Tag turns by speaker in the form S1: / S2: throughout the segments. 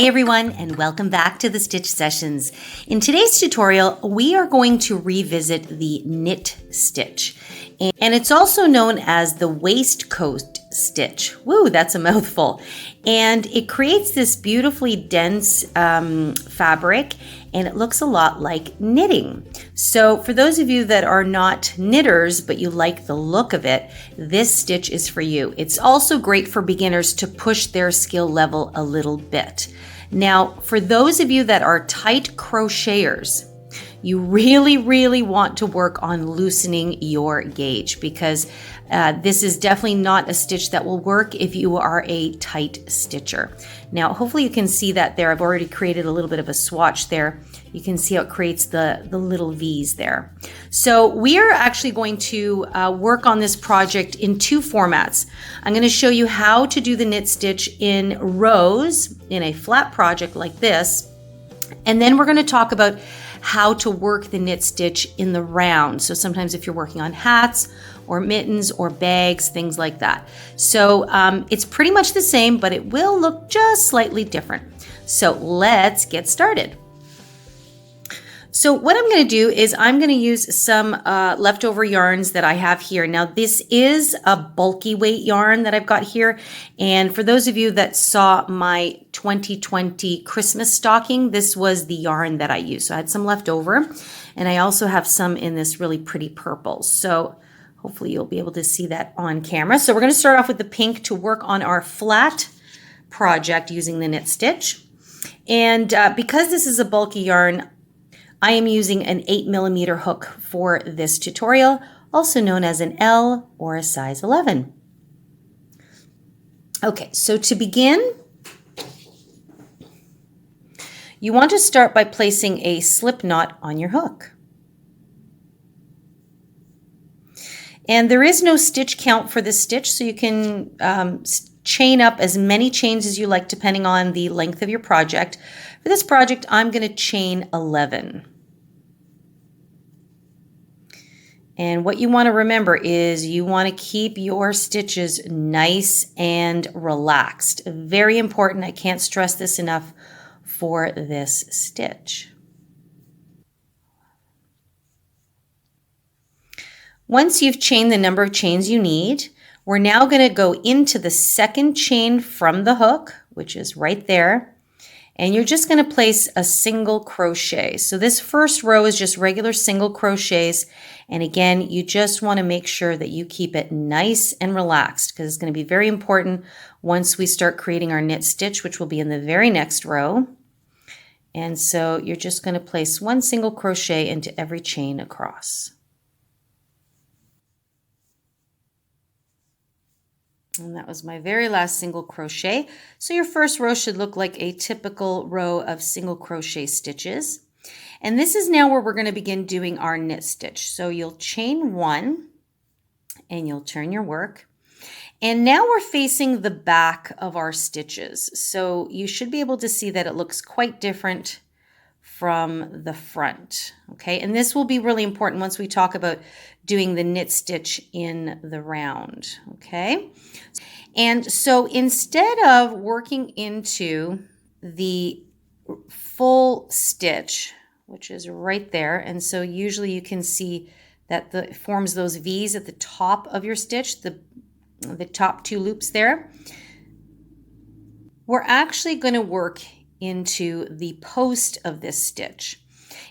S1: Hi everyone, and welcome back to the Stitch Sessions. In today's tutorial, we are going to revisit the knit stitch. And it's also known as the waistcoat stitch. Woo, that's a mouthful. And it creates this beautifully dense fabric, and it looks a lot like knitting. So for those of you that are not knitters, but you like the look of it, this stitch is for you. It's also great for beginners to push their skill level a little bit. Now, for those of you that are tight crocheters, you really want to work on loosening your gauge, because this is definitely not a stitch that will work if you are a tight stitcher. Now, hopefully you can see that there. I've already created a little bit of a swatch there. You can see how it creates the little V's there. So we are actually going to work on this project in two formats. I'm going to show you how to do the knit stitch in rows in a flat project like this. And then we're going to talk about how to work the knit stitch in the round. So sometimes if you're working on hats or mittens or bags, things like that. So it's pretty much the same, but it will look just slightly different. So let's get started. So what I'm going to do is I'm going to use some leftover yarns that I have here. Now this is a bulky weight yarn that I've got here. And for those of you that saw my 2020 Christmas stocking, this was the yarn that I used. So I had some left over, and I also have some in this really pretty purple. So hopefully you'll be able to see that on camera. So we're going to start off with the pink to work on our flat project using the knit stitch. And because this is a bulky yarn, I am using an 8mm hook for this tutorial, also known as an L or a size 11. Okay, so to begin, you want to start by placing a slip knot on your hook. And there is no stitch count for this stitch, so you can chain up as many chains as you like depending on the length of your project. For this project, I'm going to chain 11. And what you want to remember is you want to keep your stitches nice and relaxed. Very important. I can't stress this enough for this stitch. Once you've chained the number of chains you need, we're now going to go into the second chain from the hook, which is right there. And you're just going to place a single crochet. So this first row is just regular single crochets. And again, you just want to make sure that you keep it nice and relaxed, because it's going to be very important once we start creating our knit stitch, which will be in the very next row. And so you're just going to place one single crochet into every chain across. And that was my very last single crochet. So your first row should look like a typical row of single crochet stitches. And this is now where we're going to begin doing our knit stitch. So you'll chain one and you'll turn your work. And now we're facing the back of our stitches. So you should be able to see that it looks quite different from the front. Okay, and this will be really important once we talk about doing the knit stitch in the round. Okay, and so instead of working into the full stitch, which is right there, and so usually you can see that it forms those V's at the top of your stitch, the top two loops there, we're actually going to work into the post of this stitch.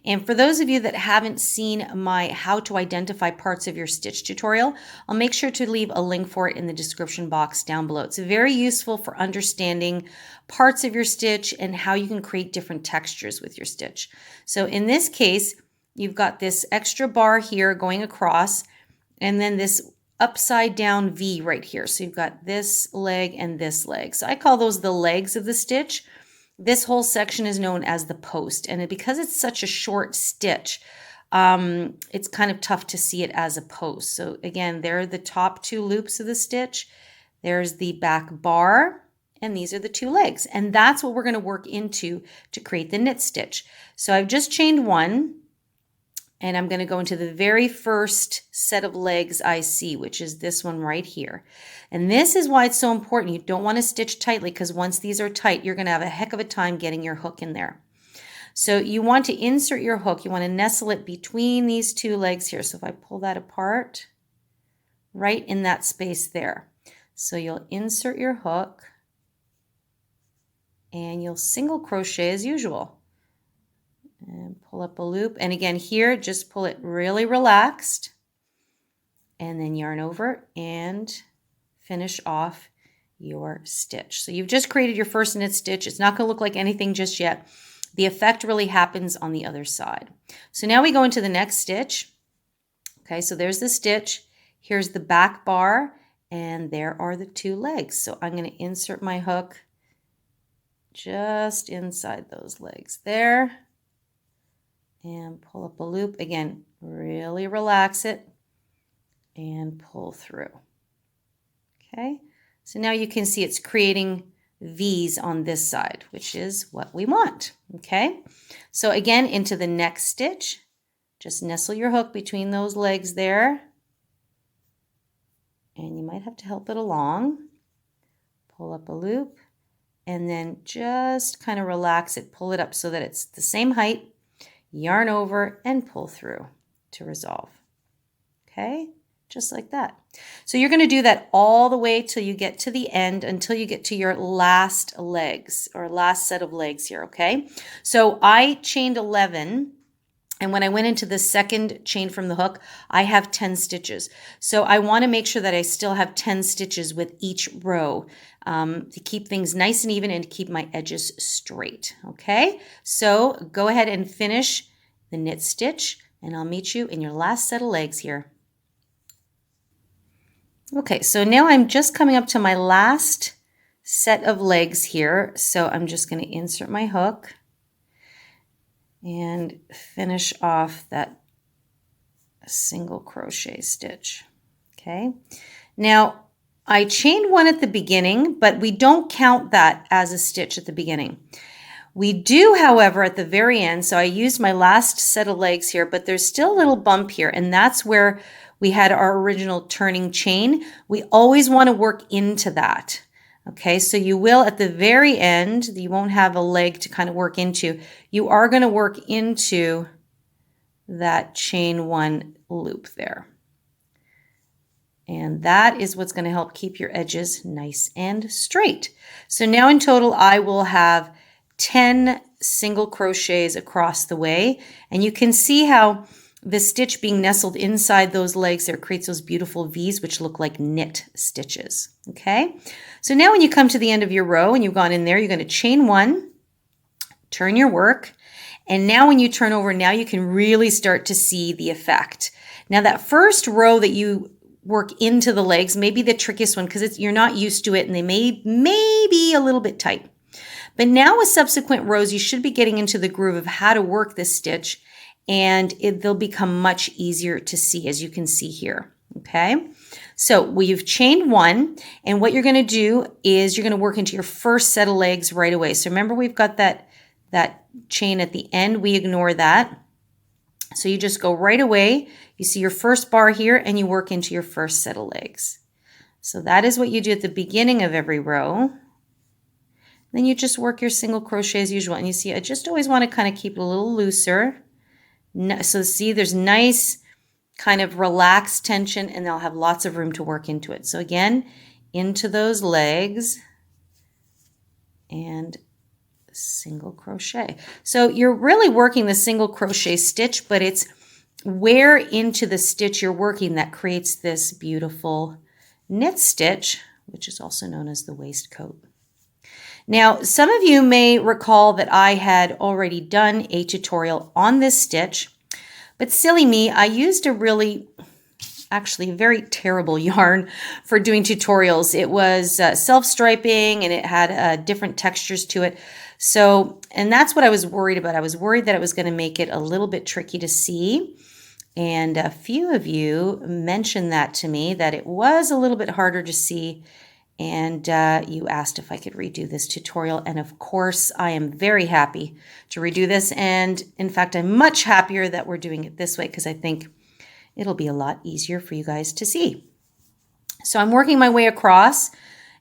S1: And for those of you that haven't seen my how to identify parts of your stitch tutorial, I'll make sure to leave a link for it in the description box down below. It's very useful for understanding parts of your stitch and how you can create different textures with your stitch. So in this case, you've got this extra bar here going across, and then this upside down V right here. So you've got this leg and this leg. So I call those the legs of the stitch. This whole section is known as the post, and because it's such a short stitch, it's kind of tough to see it as a post. So again, there are the top two loops of the stitch. There's the back bar, and these are the two legs. And that's what we're going to work into to create the knit stitch. So I've just chained one, And I'm going to go into the very first set of legs I see, which is this one right here. And this is why it's so important. You don't want to stitch tightly, because once these are tight, you're going to have a heck of a time getting your hook in there. So you want to insert your hook. You want to nestle it between these two legs here. So if I pull that apart, right in that space there. So you'll insert your hook and you'll single crochet as usual. And pull up a loop. And again, here, just pull it really relaxed. And then yarn over and finish off your stitch. So you've just created your first knit stitch. It's not going to look like anything just yet. The effect really happens on the other side. So now we go into the next stitch. Okay, so there's the stitch. Here's the back bar. And there are the two legs. So I'm going to insert my hook just inside those legs there. And pull up a loop. Again, really relax it and pull through. Okay, so now you can see it's creating V's on this side, which is what we want. Okay, so again, into the next stitch, just nestle your hook between those legs there. And you might have to help it along. Pull up a loop and then just kind of relax it, pull it up so that it's the same height. Yarn over and pull through to resolve. Okay, just like that. So you're going to do that all the way till you get to the end, until you get to your last legs or last set of legs here. Okay, so I chained 11, and when I went into the second chain from the hook, I have 10 stitches. So I want to make sure that I still have 10 stitches with each row to keep things nice and even and to keep my edges straight. Okay, so go ahead and finish the knit stitch, and I'll meet you in your last set of legs here. Okay, so now I'm just coming up to my last set of legs here. So I'm just going to insert my hook and finish off that single crochet stitch. Okay, now I chained one at the beginning, but we don't count that as a stitch at the beginning. We do, however, at the very end. So I used my last set of legs here, but there's still a little bump here, and that's where we had our original turning chain. We always want to work into that. Okay, so you will at the very end, you won't have a leg to kind of work into. You are going to work into that chain one loop there. And that is what's going to help keep your edges nice and straight. So now in total, I will have 10 single crochets across the way. And you can see how the stitch being nestled inside those legs there creates those beautiful V's, which look like knit stitches. Okay, so now when you come to the end of your row and you've gone in there, you're going to chain one, turn your work, and now when you turn over, now you can really start to see the effect. Now that first row that you work into the legs may be the trickiest one because you're not used to it and they may be a little bit tight. But now with subsequent rows, you should be getting into the groove of how to work this stitch, and they'll become much easier to see, as you can see here. Okay, so we've chained one, and what you're going to do is you're going to work into your first set of legs right away. So remember, we've got that chain at the end. We ignore that. So you just go right away. You see your first bar here, and you work into your first set of legs. So that is what you do at the beginning of every row. Then you just work your single crochet as usual. And you see, I just always want to kind of keep it a little looser. So see, there's nice kind of relaxed tension, and they'll have lots of room to work into it. So again, into those legs and single crochet. So you're really working the single crochet stitch, but it's where into the stitch you're working that creates this beautiful knit stitch, which is also known as the waistcoat. Now, some of you may recall that I had already done a tutorial on this stitch, but silly me, I used a actually very terrible yarn for doing tutorials. It was self-striping, and it had different textures to it. So, and that's what I was worried about. I was worried that it was going to make it a little bit tricky to see. And a few of you mentioned that to me, that it was a little bit harder to see. And you asked if I could redo this tutorial. And of course, I am very happy to redo this. And in fact, I'm much happier that we're doing it this way because I think it'll be a lot easier for you guys to see. So I'm working my way across,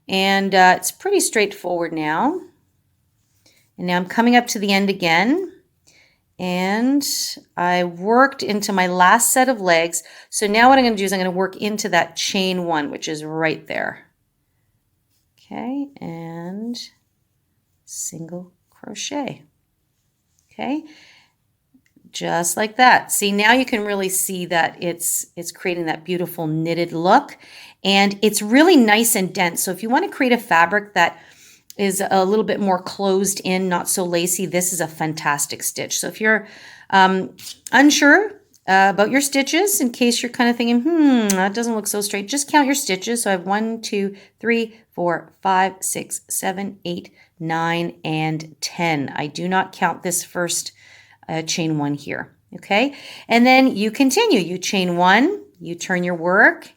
S1: and it's pretty straightforward now. And now I'm coming up to the end again. And I worked into my last set of legs. So now what I'm going to do is I'm going to work into that chain one, which is right there. Okay, and single crochet. Okay, just like that. See, now you can really see that it's creating that beautiful knitted look, and it's really nice and dense. So if you want to create a fabric that is a little bit more closed in, not so lacy, this is a fantastic stitch. So if you're unsure about your stitches, in case you're kind of thinking, that doesn't look so straight, just count your stitches. So I have 1, 2, 3, 4, 5, 6, 7, 8, 9, and 10. I do not count this first chain one here. Okay, and then you continue. You chain one, you turn your work,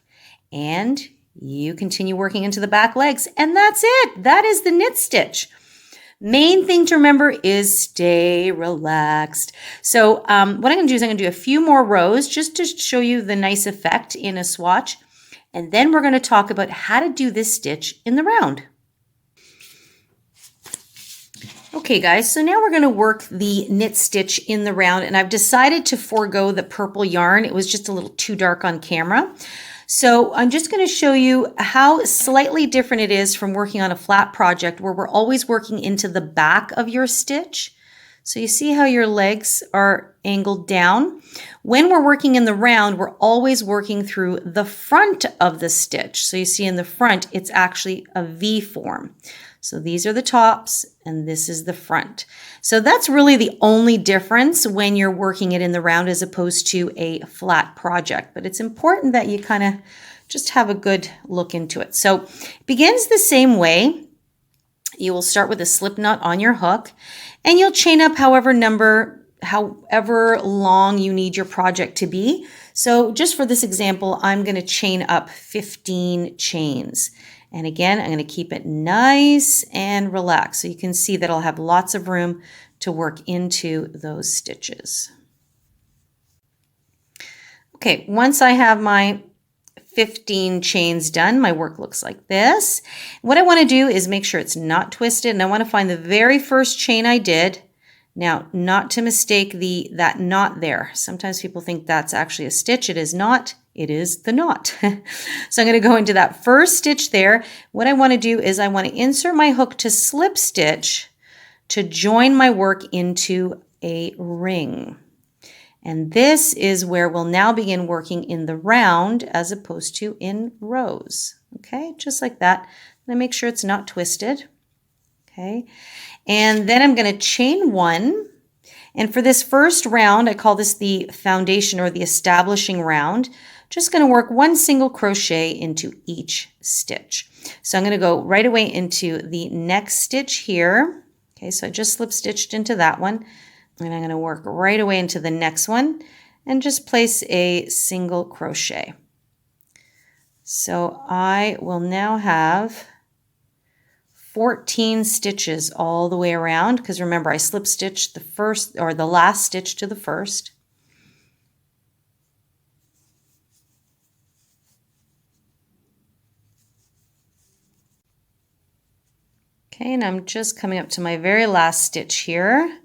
S1: and you continue working into the back legs, and that's it. That is the knit stitch. Main thing to remember is stay relaxed. So what I'm going to do is I'm going to do a few more rows just to show you the nice effect in a swatch. And then we're going to talk about how to do this stitch in the round. Okay guys, so now we're going to work the knit stitch in the round, and I've decided to forego the purple yarn. It was just a little too dark on camera. So I'm just going to show you how slightly different it is from working on a flat project where we're always working into the back of your stitch. So you see how your legs are angled down. When we're working in the round, we're always working through the front of the stitch. So you see in the front, it's actually a V form. So these are the tops and this is the front. So that's really the only difference when you're working it in the round as opposed to a flat project. But it's important that you kind of just have a good look into it. So it begins the same way. You will start with a slip knot on your hook and you'll chain up however long you need your project to be. So just for this example, I'm going to chain up 15 chains. And again, I'm going to keep it nice and relaxed. So you can see that I'll have lots of room to work into those stitches. Okay, once I have my 15 chains done, my work looks like this. What I want to do is make sure it's not twisted, and I want to find the very first chain I did. Now, not to mistake that knot there. Sometimes people think that's actually a stitch. It is not. It is the knot. So I'm going to go into that first stitch there. What I want to do is I want to insert my hook to slip stitch to join my work into a ring. And this is where we'll now begin working in the round as opposed to in rows. Okay, just like that. And I make sure it's not twisted. Okay, and then I'm going to chain one. And for this first round, I call this the foundation or the establishing round. Just going to work one single crochet into each stitch. So I'm going to go right away into the next stitch here. Okay, so I just slip stitched into that one. And I'm going to work right away into the next one and just place a single crochet. So I will now have 14 stitches all the way around, because remember I slip stitched the first or the last stitch to the first. Okay, and I'm just coming up to my very last stitch here.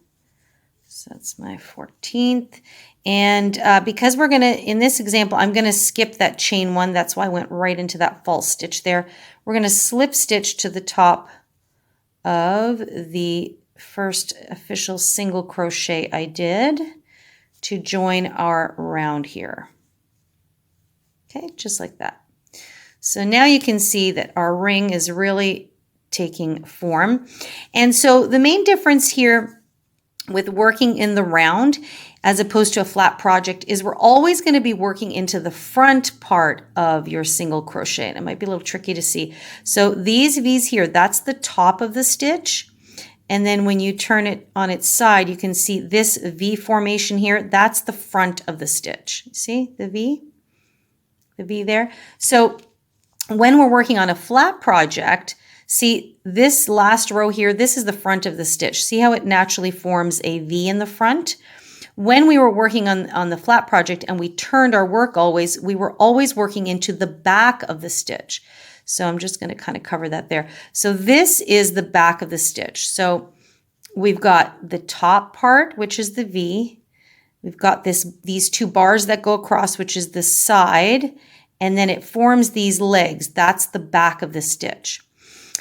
S1: So that's my 14th. And because we're going to, in this example, I'm going to skip that chain one. That's why I went right into that false stitch there. We're going to slip stitch to the top of the first official single crochet I did to join our round here. Okay, just like that. So now you can see that our ring is really taking form. And so the main difference here with working in the round as opposed to a flat project is we're always going to be working into the front part of your single crochet. And it might be a little tricky to see. So these V's here, that's the top of the stitch. And then when you turn it on its side, you can see this V formation here. That's the front of the stitch. See the V there? So when we're working on a flat project, see this last row here, this is the front of the stitch. See how it naturally forms a V in the front? When we were working on the flat project and we turned our work always, we were always working into the back of the stitch. So I'm just going to kind of cover that there. So this is the back of the stitch. So we've got the top part, which is the V. We've got these two bars that go across, which is the side, and then it forms these legs. That's the back of the stitch.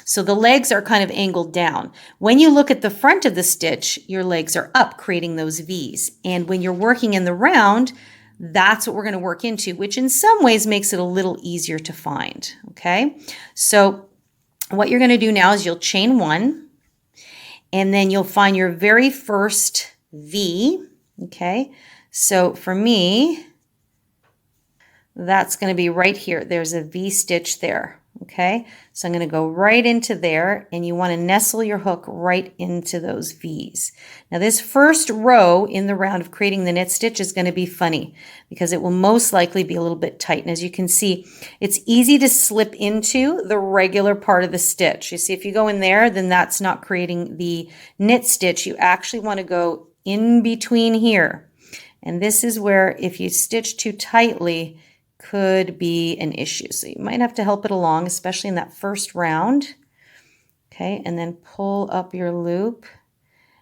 S1: So the legs are kind of angled down. When you look at the front of the stitch, your legs are up, creating those V's. And when you're working in the round, that's what we're going to work into, which in some ways makes it a little easier to find. Okay, so what you're going to do now is you'll chain one, and then you'll find your very first V. Okay, so for me, that's going to be right here. There's a V stitch there. Okay, so I'm going to go right into there, and you want to nestle your hook right into those V's. Now this first row in the round of creating the knit stitch is going to be funny because it will most likely be a little bit tight. And as you can see, it's easy to slip into the regular part of the stitch. You see, if you go in there, then that's not creating the knit stitch. You actually want to go in between here. And this is where if you stitch too tightly, could be an issue. So you might have to help it along, especially in that first round. Okay, and then pull up your loop.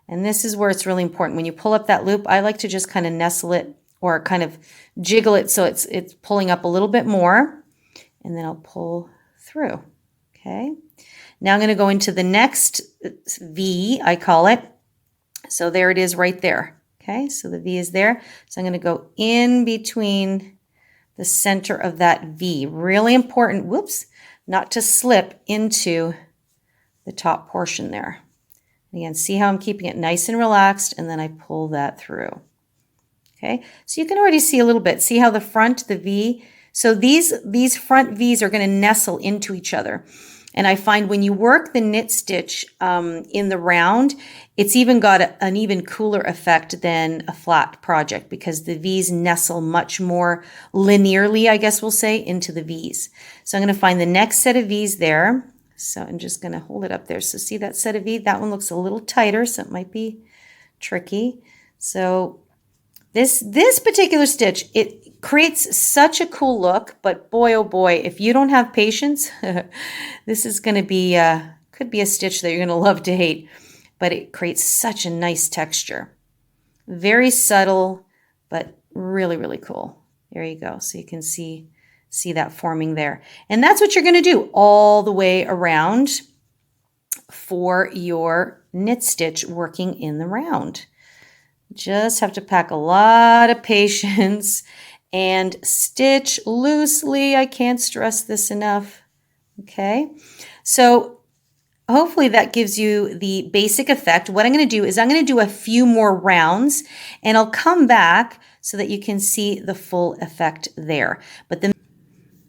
S1: And this is where it's really important. When you pull up that loop, I like to just kind of nestle it or kind of jiggle it so it's pulling up a little bit more. And then I'll pull through. Okay, now I'm going to go into the next V, I call it. So there it is right there. Okay, so the V is there. So I'm going to go in between the center of that V. Really important, whoops, not to slip into the top portion there. Again, see how I'm keeping it nice and relaxed, and then I pull that through. Okay, so you can already see a little bit. See how the front, the V, so these front V's are going to nestle into each other. And I find when you work the knit stitch in the round, it's even got an even cooler effect than a flat project because the V's nestle much more linearly, I guess we'll say, into the V's. So I'm going to find the next set of V's there. So I'm just going to hold it up there. So see that set of V? That one looks a little tighter, so it might be tricky. So this particular stitch, it creates such a cool look, but boy, oh boy, if you don't have patience, this is going to be, could be a stitch that you're going to love to hate, but it creates such a nice texture. Very subtle, but really, really cool. There you go. So you can see that forming there. And that's what you're going to do all the way around for your knit stitch working in the round. Just have to pack a lot of patience and stitch loosely. I can't stress this enough. Okay, so hopefully that gives you the basic effect. What I'm going to do is I'm going to do a few more rounds, and I'll come back so that you can see the full effect there.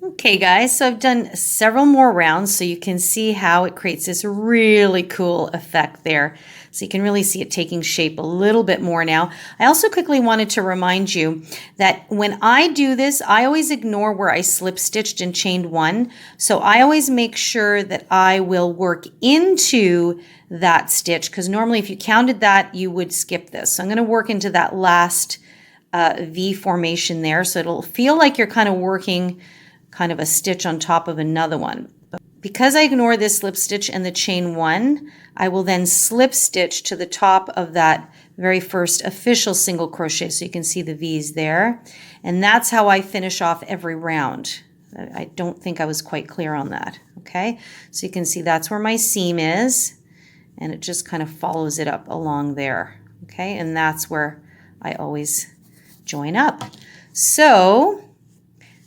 S1: Okay guys, so I've done several more rounds so you can see how it creates this really cool effect there. So you can really see it taking shape a little bit more now. I also quickly wanted to remind you that when I do this, I always ignore where I slip stitched and chained one. So I always make sure that I will work into that stitch because normally if you counted that, you would skip this. So I'm going to work into that last V formation there. So it'll feel like you're kind of working kind of a stitch on top of another one. But because I ignore this slip stitch and the chain one, I will then slip stitch to the top of that very first official single crochet. So you can see the V's there. And that's how I finish off every round. I don't think I was quite clear on that. Okay, so you can see that's where my seam is, and it just kind of follows it up along there. Okay, and that's where I always join up. So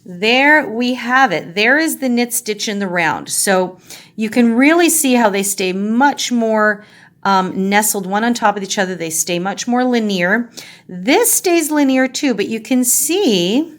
S1: there we have it. There is the knit stitch in the round. So you can really see how they stay much more nestled one on top of each other. They stay much more linear. This stays linear too, but you can see,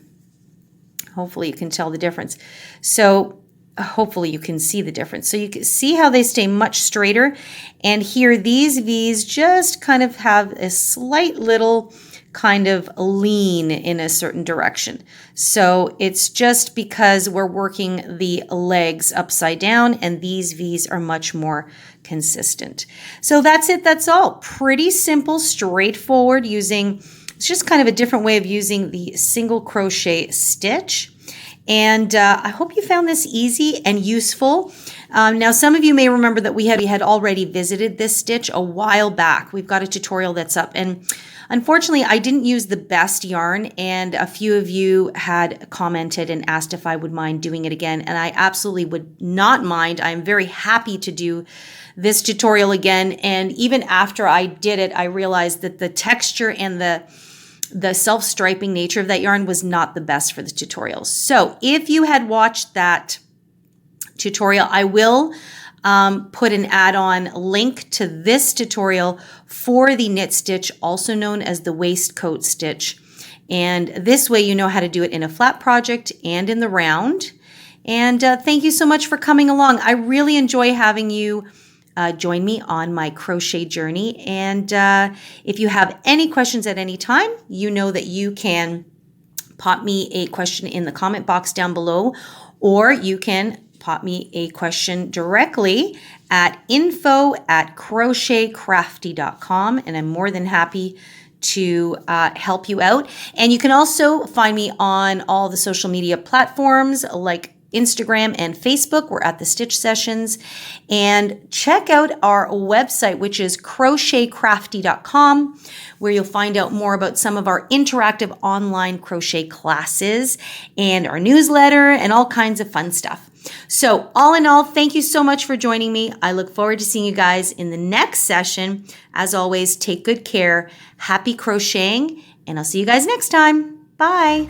S1: hopefully you can tell the difference. So hopefully you can see the difference. So you can see how they stay much straighter. And here, these V's just kind of have a slight little kind of lean in a certain direction. So it's just because we're working the legs upside down, and these V's are much more consistent. So that's it. That's all. Pretty simple, straightforward, it's just kind of a different way of using the single crochet stitch. And I hope you found this easy and useful. Now, some of you may remember that we had already visited this stitch a while back. We've got a tutorial that's up, and unfortunately, I didn't use the best yarn, and a few of you had commented and asked if I would mind doing it again, and I absolutely would not mind. I'm very happy to do this tutorial again, and even after I did it, I realized that the texture and the self-striping nature of that yarn was not the best for the tutorial. So if you had watched that tutorial, I will put an add-on link to this tutorial for the knit stitch, also known as the waistcoat stitch. And this way you know how to do it in a flat project and in the round. And thank you so much for coming along. I really enjoy having you join me on my crochet journey. And if you have any questions at any time, you know that you can pop me a question in the comment box down below, or you can pop me a question directly at info@crochetcrafty.com, and I'm more than happy to help you out. And you can also find me on all the social media platforms like Instagram and Facebook. We're at the Stitch Sessions. And check out our website, which is crochetcrafty.com, where you'll find out more about some of our interactive online crochet classes and our newsletter and all kinds of fun stuff. So all in all, thank you so much for joining me. I look forward to seeing you guys in the next session. As always, take good care, happy crocheting, and I'll see you guys next time. Bye.